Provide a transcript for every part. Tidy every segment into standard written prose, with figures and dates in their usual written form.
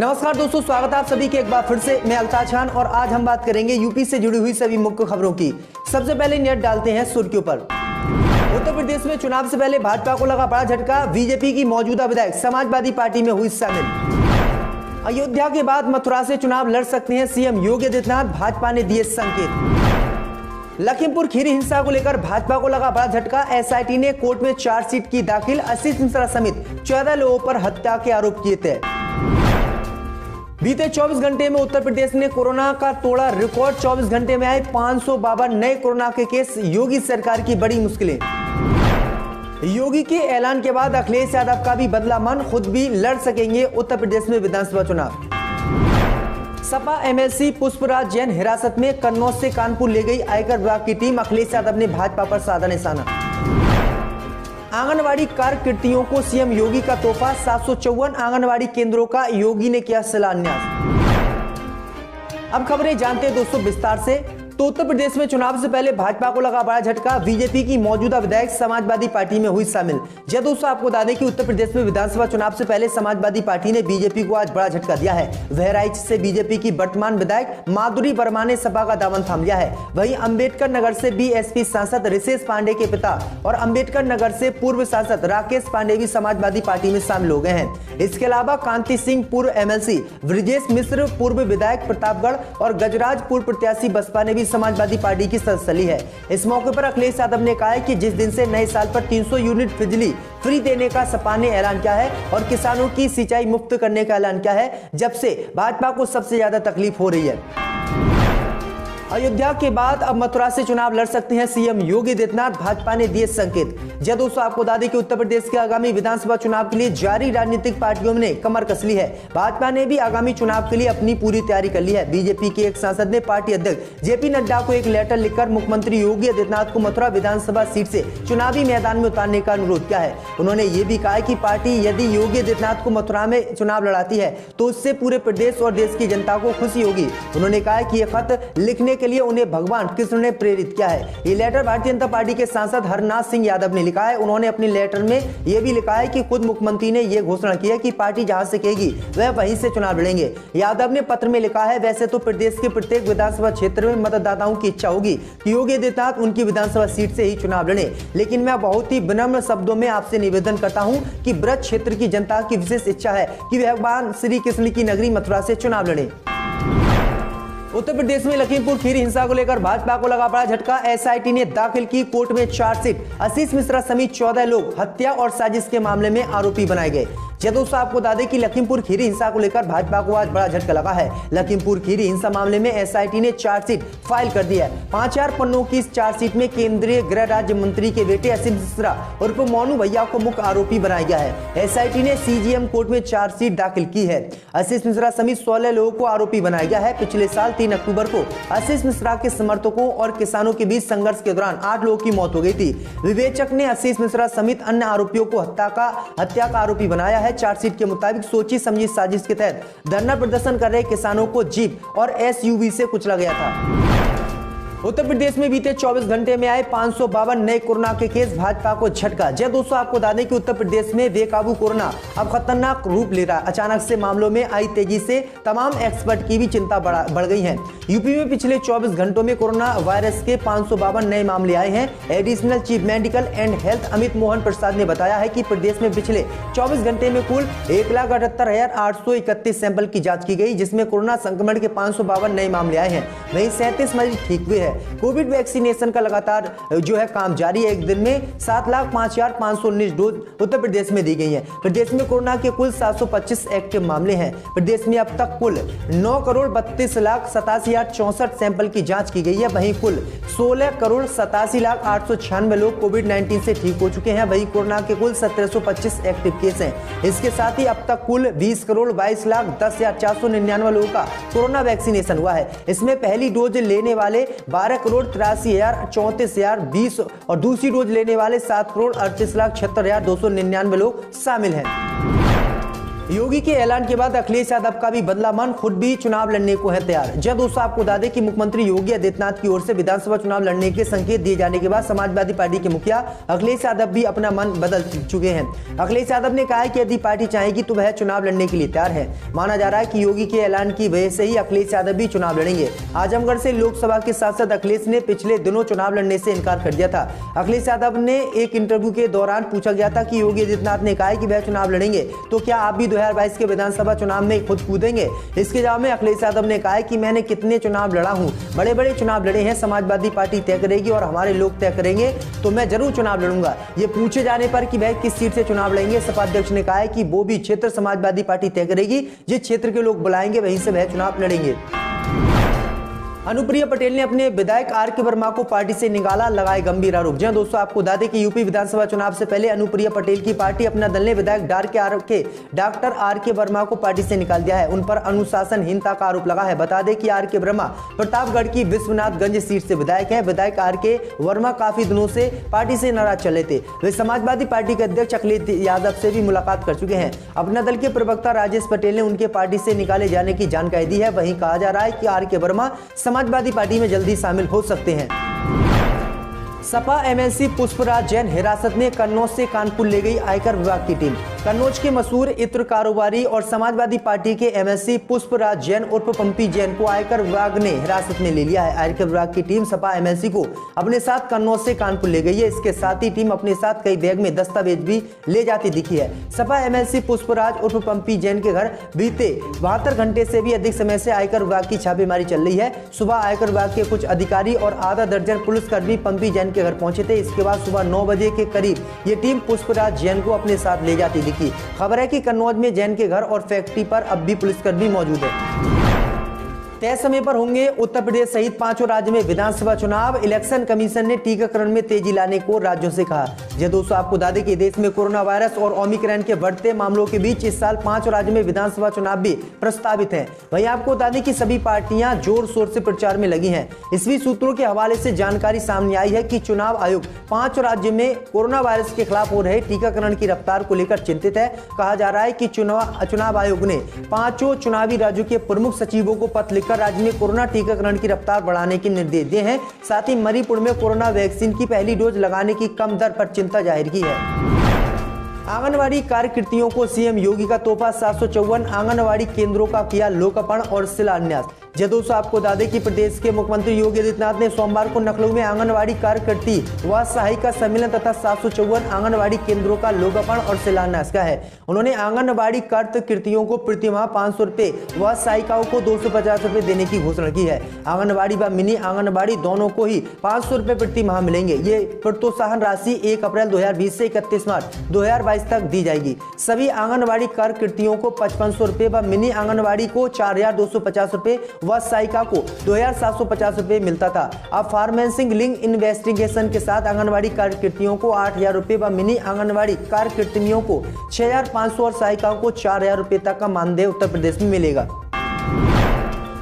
नमस्कार दोस्तों, स्वागत है आप सभी के एक बार फिर से। मैं अल्ताज खान और आज हम बात करेंगे यूपी से जुड़ी हुई सभी मुख्य खबरों की। सबसे पहले नजर डालते हैं सुर्खियों पर। उत्तर प्रदेश में चुनाव से पहले भाजपा को लगा बड़ा झटका। बीजेपी की मौजूदा विधायक समाजवादी पार्टी में हुई शामिल। अयोध्या के बाद मथुरा से चुनाव लड़ सकते हैं सीएम योगी आदित्यनाथ, भाजपा ने दिए संकेत। लखीमपुर खीरी हिंसा को लेकर भाजपा को लगा बड़ा झटका। एसआईटी ने कोर्ट में चार्जशीट की दाखिल। आशीष मिश्रा समेत 14 लोगों पर हत्या के आरोप किए थे। बीते 24 घंटे में उत्तर प्रदेश ने कोरोना का तोड़ा रिकॉर्ड। 24 घंटे में आए 552 नए कोरोना के केस। योगी सरकार की बड़ी मुश्किलें। योगी के ऐलान के बाद अखिलेश यादव का भी बदला मन, खुद भी लड़ सकेंगे उत्तर प्रदेश में विधानसभा चुनाव। सपा एमएलसी पुष्पराज जैन हिरासत में। कन्नौज से कानपुर ले गई आयकर विभाग की टीम। अखिलेश यादव ने भाजपा पर साधा निशाना। आंगनवाड़ी कार्यकर्तियों को सीएम योगी का तोहफा। 754 आंगनवाड़ी केंद्रों का योगी ने किया शिलान्यास। अब खबरें जानते हैं दोस्तों विस्तार से। तो उत्तर प्रदेश में चुनाव से पहले भाजपा को लगा बड़ा झटका। बीजेपी की मौजूदा विधायक समाजवादी पार्टी में हुई शामिल। जी दोस्तों, आपको बता दें कि उत्तर प्रदेश में विधानसभा चुनाव से पहले समाजवादी पार्टी ने बीजेपी को आज बड़ा झटका दिया है। बहराइच से बीजेपी की वर्तमान विधायक माधुरी वर्मा ने सपा का दामन थाम लिया है। वहीं अंबेडकर नगर से बीएसपी सांसद रिशेष पांडे के पिता और अंबेडकर नगर से पूर्व सांसद राकेश पांडे भी समाजवादी पार्टी में शामिल हो गए हैं। इसके अलावा कांति सिंह पूर्व एमएलसी, ब्रजेश मिश्र पूर्व विधायक प्रतापगढ़ और गजराज पूर्व प्रत्याशी बसपा ने भी समाजवादी पार्टी की सदस्य ली है। इस मौके पर अखिलेश यादव ने कहा है कि जिस दिन से नए साल पर 300 यूनिट बिजली फ्री देने का सपा ने ऐलान किया है और किसानों की सिंचाई मुफ्त करने का ऐलान किया है, जब से भाजपा को सबसे ज्यादा तकलीफ हो रही है। अयोध्या के बाद अब मथुरा से चुनाव लड़ सकते हैं सीएम योगी आदित्यनाथ, भाजपा ने दिए संकेत। जी दोस्तों, आपको बता दें कि उत्तर प्रदेश के आगामी विधानसभा चुनाव के लिए जारी राजनीतिक पार्टियों ने कमर कस ली है। भाजपा ने भी आगामी चुनाव के लिए अपनी पूरी तैयारी कर ली है। बीजेपी के एक सांसद ने पार्टी अध्यक्ष जेपी नड्डा को एक लेटर लिखकर मुख्यमंत्री योगी आदित्यनाथ को मथुरा विधानसभा सीट से चुनावी मैदान में उतारने का अनुरोध किया है। उन्होंने ये भी कहा कि पार्टी यदि योगी आदित्यनाथ को मथुरा में चुनाव लड़ाती है तो उससे पूरे प्रदेश और देश की जनता को खुशी होगी। उन्होंने कहा कि यह खत लिखने के लिए उन्हें भगवान कृष्ण ने प्रेरित किया है। ये लेटर भारतीय जनता पार्टी के सांसद हरनाथ सिंह यादव ने लिखा है। उन्होंने अपने लेटर में यह भी लिखा है कि खुद मुख्यमंत्री ने यह घोषणा की है कि पार्टी जहां से कहेगी वह वहीं से चुनाव लड़ेंगे। यादव ने पत्र में लिखा है, वैसे तो प्रदेश के प्रत्येक विधानसभा क्षेत्र में मतदाताओं की इच्छा होगी कि योगी आदित्यनाथ उनकी विधानसभा सीट से ही चुनाव लड़े, लेकिन मैं बहुत ही विनम्र शब्दों में आपसे निवेदन करता हूं कि ब्रज क्षेत्र की जनता की विशेष इच्छा है कि भगवान श्री कृष्ण की नगरी मथुरा से चुनाव लड़े। उत्तर प्रदेश में लखीमपुर खीरी हिंसा को लेकर भाजपा को लगा बड़ा झटका। एसआईटी ने दाखिल की कोर्ट में चार्जशीट। आशीष मिश्रा समेत 14 लोग हत्या और साजिश के मामले में आरोपी बनाए गए। दोस्तों, आपको बता दें कि लखीमपुर खीरी हिंसा को लेकर भाजपा को आज बड़ा झटका लगा है। लखीमपुर खीरी हिंसा मामले में एसआईटी ने चार्जशीट फाइल कर दी है। 5000 पन्नों की इस चार्जशीट में केंद्रीय गृह राज्य मंत्री के बेटे आशीष मिश्रा उर्फ मोनू भैया को मुख्य आरोपी बनाया गया है। एसआईटी ने सीजीएम कोर्ट में चार्जशीट दाखिल की है। आशीष मिश्रा समेत 16 लोगों को आरोपी बनाया गया है। पिछले साल 3 अक्टूबर को आशीष मिश्रा के समर्थकों और किसानों के बीच संघर्ष के दौरान 8 लोगों की मौत हो गई थी। विवेचक ने आशीष मिश्रा समेत अन्य आरोपियों को हत्या का आरोपी बनाया है। चार्जशीट के मुताबिक सोची समझी साजिश के तहत धरना प्रदर्शन कर रहे किसानों को जीप और एसयूवी से कुचला गया था। उत्तर प्रदेश में बीते 24 घंटे में आए 552 नए कोरोना के केस। भाजपा को झटका। जी दोस्तों, आपको बता दें कि उत्तर प्रदेश में बेकाबू कोरोना अब खतरनाक रूप ले रहा है। अचानक से मामलों में आई तेजी से तमाम एक्सपर्ट की भी चिंता बढ़ गई है। यूपी में पिछले 24 घंटों में कोरोना वायरस के 552 नए मामले आए हैं। Additional chief medical and health Amit Mohan Prasad ने बताया है कि प्रदेश में पिछले 24 घंटे में कुल 1,78,831 सैंपल की जांच की गई, जिसमें कोरोना संक्रमण के 552 नए मामले आए हैं। वहीं 37 मरीज ठीक हुए हैं। कोविड वैक्सीनेशन का लगातार काम जारी है। एक दिन में 7,05,519 डोज उत्तर प्रदेश में दी गई है। प्रदेश में कोरोना के कुल 725 एक्टिव मामले हैं। प्रदेश में अब तक कुल 9,32,87,64 सैंपल की जांच की गई है। वहीं कुल 16,87,896 लोग कोविड-19 से ठीक हो चुके हैं। वहीं कोरोना के कुल 1725 एक्टिव केस हैं। इसके साथ ही अब तक कुल 20,22,10,499 लोगों का कोरोना वैक्सीनेशन हुआ है। इसमें पहली डोज लेने वाले 12,83,034,020 और दूसरी डोज लेने वाले 7,38,76,299 लोग शामिल हैं। योगी के ऐलान के बाद अखिलेश यादव का भी बदला मन, खुद भी चुनाव लड़ने को है तैयार। जी दोस्तों, आपको बता दें कि मुख्यमंत्री योगी आदित्यनाथ की ओर से विधानसभा चुनाव लड़ने के संकेत दिए जाने के बाद समाजवादी पार्टी के मुखिया अखिलेश यादव भी अपना मन बदल चुके हैं। अखिलेश यादव ने कहा है कि यदि पार्टी चाहेगी तो वह चुनाव लड़ने के लिए तैयार है। माना जा रहा है कि योगी के ऐलान की वजह से ही अखिलेश यादव भी चुनाव लड़ेंगे। आजमगढ़ से लोकसभा के सांसद अखिलेश ने पिछले दिनों चुनाव लड़ने से इनकार कर दिया था। अखिलेश यादव ने एक इंटरव्यू के दौरान पूछा गया था कि योगी आदित्यनाथ ने कहा है कि वह चुनाव लड़ेंगे, तो क्या आप भी 2022 के विधानसभा चुनाव में खुद कूदेंगे? इसके जवाब में अखिलेश यादव ने कहा है कि मैंने कितने चुनाव लड़ा हूं, बड़े बड़े चुनाव लड़े हैं, समाजवादी पार्टी तय करेगी और हमारे लोग तय करेंगे, तो मैं जरूर चुनाव लड़ूंगा। ये पूछे जाने पर कि वह किस सीट से चुनाव लड़ेंगे, सपा अध्यक्ष ने कहा है कि वो भी क्षेत्र समाजवादी पार्टी तय करेगी, जिस क्षेत्र के लोग बुलाएंगे वहीं से वह चुनाव लड़ेंगे। अनुप्रिया पटेल ने अपने विधायक आर के वर्मा को पार्टी से निकाला, लगाए गंभीर आरोप। जी दोस्तों, आपको बता दें कि यूपी विधानसभा चुनाव से पहले अनुप्रिया पटेल की पार्टी अपना दल ने विधायक डॉक्टर आर के वर्मा को पार्टी से निकाल दिया है। उन पर अनुशासनहीनता का आरोप लगा है। बता दें कि आर के वर्मा प्रतापगढ़ की विश्वनाथगंज सीट से विधायक है। विधायक आर के वर्मा काफी दिनों से पार्टी से नाराज चले थे। वे समाजवादी पार्टी के अध्यक्ष अखिलेश यादव से भी मुलाकात कर चुके हैं। अपना दल के प्रवक्ता राजेश पटेल ने उनके पार्टी से निकाले जाने की जानकारी दी है। वहीं कहा जा रहा है कि आर के वर्मा समाजवादी पार्टी में जल्दी शामिल हो सकते हैं। सपा एमएलसी पुष्पराज जैन हिरासत में कन्नौज से कानपुर ले गई आयकर विभाग की टीम। कन्नौज के मशहूर इत्र कारोबारी और समाजवादी पार्टी के एमएलसी पुष्पराज जैन उर्फ पंपी जैन को आयकर विभाग ने हिरासत में ले लिया है। आयकर विभाग की टीम सपा एमएलसी को अपने साथ कन्नौज से कानपुर ले गई है। इसके साथ ही टीम अपने साथ कई बैग में दस्तावेज भी ले जाती दिखी है। सपा एमएलसी पुष्पराज उर्फ पंपी जैन के घर बीते 72 घंटे से भी अधिक समय से आयकर विभाग की छापेमारी चल रही है। सुबह आयकर विभाग के कुछ अधिकारी और आधा दर्जन पुलिसकर्मी पंपी जैन के घर पहुंचे थे। इसके बाद सुबह 9 बजे के करीब ये टीम पुष्पराज जैन को अपने साथ ले जाती दिखी। खबर है कि कन्नौज में जैन के घर और फैक्ट्री पर अब भी पुलिसकर्मी मौजूद है। तय समय पर होंगे उत्तर प्रदेश सहित 5 राज्य में विधानसभा चुनाव। इलेक्शन कमीशन ने टीकाकरण में तेजी लाने को राज्यों से कहा। जी दोस्तों, आपको बता दें कि देश में कोरोना वायरस और ओमिक्रॉन के बढ़ते मामलों के बीच इस साल 5 राज्यों में विधानसभा चुनाव भी प्रस्तावित है। वहीं आपको बता दें कि सभी पार्टियां जोर शोर से प्रचार में लगी हैं। इस बीच सूत्रों के हवाले से जानकारी सामने आई है कि चुनाव आयोग 5 राज्यों में कोरोना वायरस के खिलाफ हो रहे टीकाकरण की रफ्तार को लेकर चिंतित है। कहा जा रहा है कि चुनाव आयोग ने 5 चुनावी राज्यों के प्रमुख सचिवों को पत्र लिखकर राज्य में कोरोना टीकाकरण की रफ्तार बढ़ाने के निर्देश दिए हैं। साथ ही मणिपुर में कोरोना वैक्सीन की पहली डोज लगाने की कम दर पर चिंता जाहिर की है। आंगनवाड़ी कार्यकर्तियों को सीएम योगी का तोहफा। 754 आंगनवाड़ी केंद्रों का किया लोकार्पण और शिलान्यास। जी दोस्तों, आपको बता दें कि प्रदेश के मुख्यमंत्री योगी आदित्यनाथ ने सोमवार को लखनऊ में आंगनवाड़ी कार्यकर्ती व सहायिका सम्मेलन तथा 754 आंगनवाड़ी केंद्रों का लोकार्पण और शिलान्यास किया है। उन्होंने आंगनवाड़ी कार्यकर्तियों को प्रतिमाह 500 रुपए व सहायिकाओं को 250 रुपए देने की घोषणा की है। आंगनवाड़ी व मिनी आंगनवाड़ी दोनों को ही 500 रुपए प्रति माह मिलेंगे। ये प्रोत्साहन राशि 1 अप्रैल 2020 से 31 मार्च 2022 तक दी जाएगी। सभी आंगनवाड़ी कार्यकर्तियों को 5500 रुपए व मिनी आंगनवाड़ी को 4250 रुपए व सहायिका को 2750 रुपए मिलता था। अब फार्मेसिंग लिंक इन्वेस्टिगेशन के साथ आंगनवाड़ी कार्यकर्तियों को 8000 रुपए व मिनी आंगनवाड़ी कार्यकर्तियों को 6500 और सहायिकाओं को 4000 रुपए तक का मानदेय उत्तर प्रदेश में मिलेगा।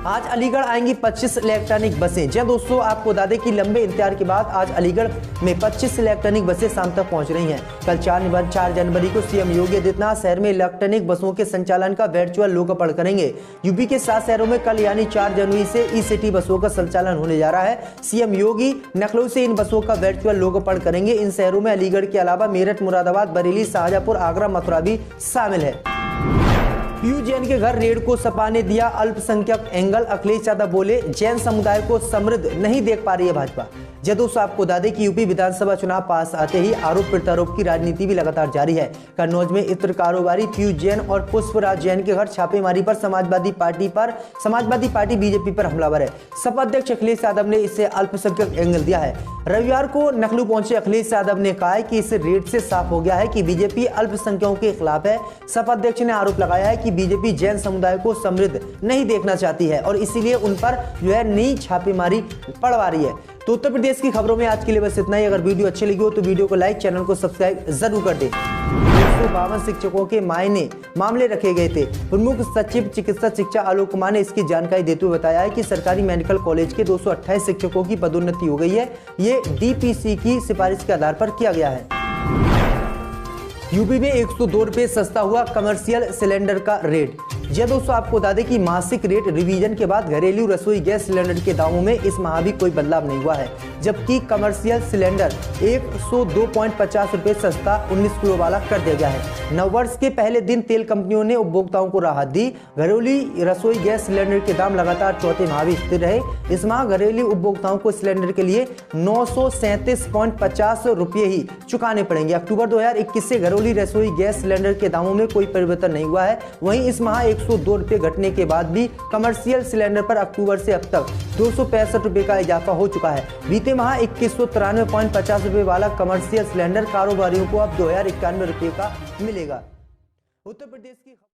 आज अलीगढ़ आएंगी 25 इलेक्ट्रॉनिक बसें। जी दोस्तों, आपको बता दें कि लंबे इंतजार के बाद आज अलीगढ़ में 25 इलेक्ट्रॉनिक बसें शाम तक पहुंच रही हैं। कल 4 जनवरी को सीएम योगी आदित्यनाथ शहर में इलेक्ट्रॉनिक बसों के संचालन का वर्चुअल लोकार्पण करेंगे। यूपी के 7 शहरों में कल यानी 4 जनवरी से ई सिटी बसों का संचालन होने जा रहा है। सीएम योगी लखनऊ से इन बसों का वर्चुअल लोकार्पण करेंगे। इन शहरों में अलीगढ़ के अलावा मेरठ, मुरादाबाद, बरेली, शाहजहांपुर, आगरा, मथुरा भी शामिल है। पीयू जैन के घर रेड को सपा ने दिया अल्पसंख्यक एंगल। अखिलेश यादव बोले, जैन समुदाय को समृद्ध नहीं देख पा रही है भाजपा। जी दोस्तों, आपको बता दें कि यूपी विधानसभा चुनाव पास आते ही आरोप प्रत्यारोप की राजनीति भी लगातार जारी है। कन्नौज में इत्र कारोबारी पीयू जैन और पुष्पराज जैन के घर छापेमारी पर समाजवादी पार्टी बीजेपी पर हमलावर है। सपा अध्यक्ष अखिलेश यादव ने इसे अल्पसंख्यक एंगल दिया है। रविवार को लखनऊ पहुंचे अखिलेश यादव ने कहा कि इस रेड से साफ हो गया है कि बीजेपी अल्पसंख्यकों के खिलाफ है। सपा अध्यक्ष ने आरोप लगाया है कि बीजेपी जैन समुदाय को समृद्ध नहीं देखना चाहती है और इसीलिए उन पर नई छापेमारी पड़वा रही है। तो उत्तर प्रदेश की खबरों में आज के लिए बस इतना ही। अगर वीडियो अच्छी लगी हो तो वीडियो को लाइक, चैनल को सब्सक्राइब जरूर कर दें। 252 शिक्षकों के मामले रखे गए थे। प्रमुख सचिव चिकित्सा शिक्षा आलोक कुमार ने इसकी जानकारी देते हुए बताया है कि सरकारी मेडिकल कॉलेज के 228 शिक्षकों की पदोन्नति हो गई है। ये डीपीसी की सिफारिश के आधार पर किया गया है। यूपी में 102 रुपये सस्ता हुआ कमर्शियल सिलेंडर का रेट। जी दोस्तों, आपको बता दें कि मासिक रेट रिवीजन के बाद घरेलू रसोई गैस सिलेंडर के दामों में इस माह भी कोई बदलाव नहीं हुआ है, जबकि कमर्शियल सिलेंडर 102.50 रुपये सस्ता 19 किलो वाला कर दिया गया है। नववर्ष के पहले दिन तेल कंपनियों ने उपभोक्ताओं को राहत दी। घरेलू रसोई गैस सिलेंडर के दाम लगातार चौथे माह भी स्थिर रहे। इस माह घरेलू उपभोक्ताओं को सिलेंडर के लिए 937.50 रुपये ही चुकाने पड़ेंगे। अक्टूबर 2021 से घरेलू रसोई गैस सिलेंडर के दामों में कोई परिवर्तन नहीं हुआ है। वहीं इस माह 102 रुपये घटने के बाद भी कमर्शियल सिलेंडर पर अक्टूबर से अब तक 265 रुपये का इजाफा हो चुका है। बीते माह 2193.50 रुपये वाला कमर्शियल सिलेंडर कारोबारियों को अब 2091 रुपये का मिलेगा। उत्तर प्रदेश की